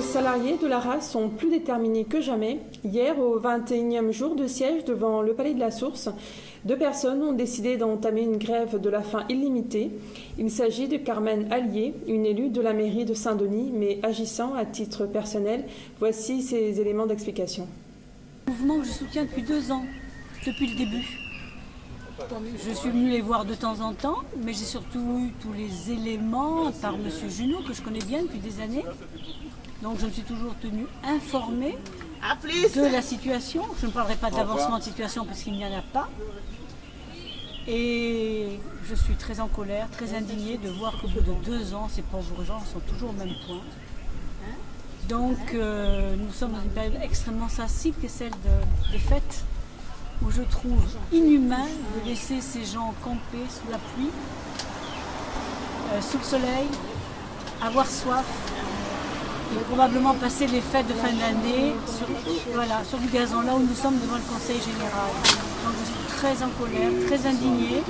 Salariés de la RAS sont plus déterminés que jamais. Hier, au 21e jour de siège devant le Palais de la Source, 2 personnes ont décidé d'entamer une grève de la faim illimitée. Il s'agit de Carmen Allier, une élue de la mairie de Saint-Denis, mais agissant à titre personnel. Voici ses éléments d'explication. Un mouvement que je soutiens depuis 2 ans, depuis le début. Je suis venue les voir de temps en temps, mais j'ai surtout eu tous les éléments par M. Junot, que je connais bien depuis des années. Donc je me suis toujours tenue informée de la situation. Je ne parlerai pas d'avancement de situation parce qu'il n'y en a pas. Et je suis très en colère, très indignée de voir qu'au bout de 2 ans, ces pauvres gens sont toujours au même point. Donc nous sommes dans une période extrêmement sensible qui est celle des fêtes, où je trouve inhumain de laisser ces gens camper sous la pluie, sous le soleil, avoir soif, et probablement passer les fêtes de fin d'année sur du gazon, là où nous sommes devant le Conseil général. Donc je suis très en colère, très indignée.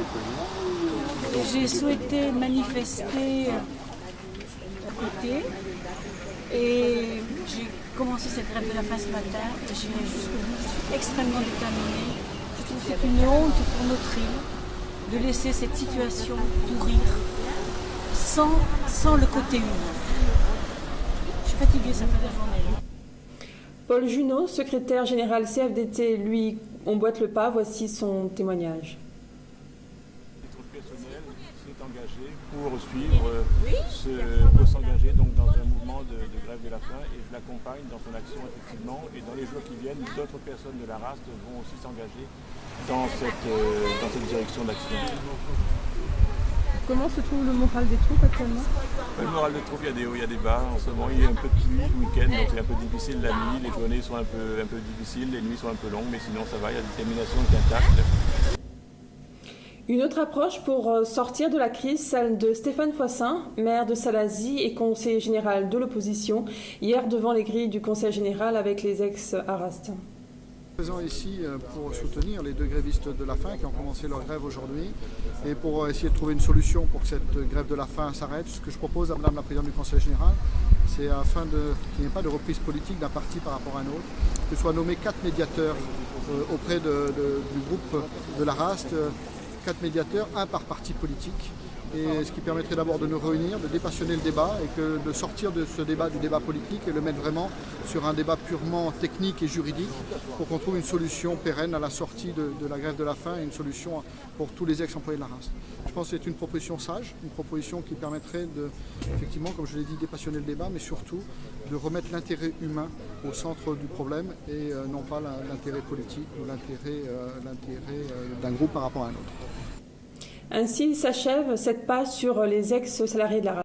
J'ai souhaité manifester à côté et j'ai commencé cette grève de la faim ce matin et j'irai jusqu'au bout. Je suis extrêmement déterminée. Je trouve que c'est une honte pour notre île de laisser cette situation pourrir sans le côté humain. Je suis fatiguée, ça fait la journée. Paul Junot, secrétaire général CFDT, lui, emboîte le pas. Voici son témoignage. S'est engagé pour suivre, pour s'engager donc dans un mouvement de grève de la faim, et je l'accompagne dans son action effectivement, et dans les jours qui viennent, d'autres personnes de la RAS vont aussi s'engager dans cette direction d'action. Comment se trouve le moral des troupes actuellement? Le moral des troupes, il y a des hauts, il y a des bas. En ce moment, il y a un peu de pluie le week-end, donc c'est un peu difficile la nuit. Les journées sont un peu difficiles, les nuits sont un peu longues, mais sinon ça va, il y a la détermination qui est intacte. Une autre approche pour sortir de la crise, celle de Stéphane Foissin, maire de Salazie et conseiller général de l'opposition, hier devant les grilles du Conseil général avec les ex-Arast. Présent ici pour soutenir les 2 grévistes de la faim qui ont commencé leur grève aujourd'hui et pour essayer de trouver une solution pour que cette grève de la faim s'arrête. Ce que je propose à Madame la Présidente du Conseil général, c'est afin qu'il n'y ait pas de reprise politique d'un parti par rapport à un autre, que soient nommés 4 médiateurs auprès du groupe de la RAST, 4 médiateurs, 1 par parti politique, et ce qui permettrait d'abord de nous réunir, de dépassionner le débat et de sortir de ce débat, du débat politique, et le mettre vraiment sur un débat purement technique et juridique pour qu'on trouve une solution pérenne à la sortie de la grève de la faim et une solution pour tous les ex-employés de la RAS. Je pense que c'est une proposition sage, une proposition qui permettrait de, effectivement, comme je l'ai dit, dépassionner le débat, mais surtout de remettre l'intérêt humain au centre du problème et non pas l'intérêt politique ou l'intérêt d'un groupe par rapport à un autre. Ainsi s'achève cette passe sur les ex-salariés de la RAS.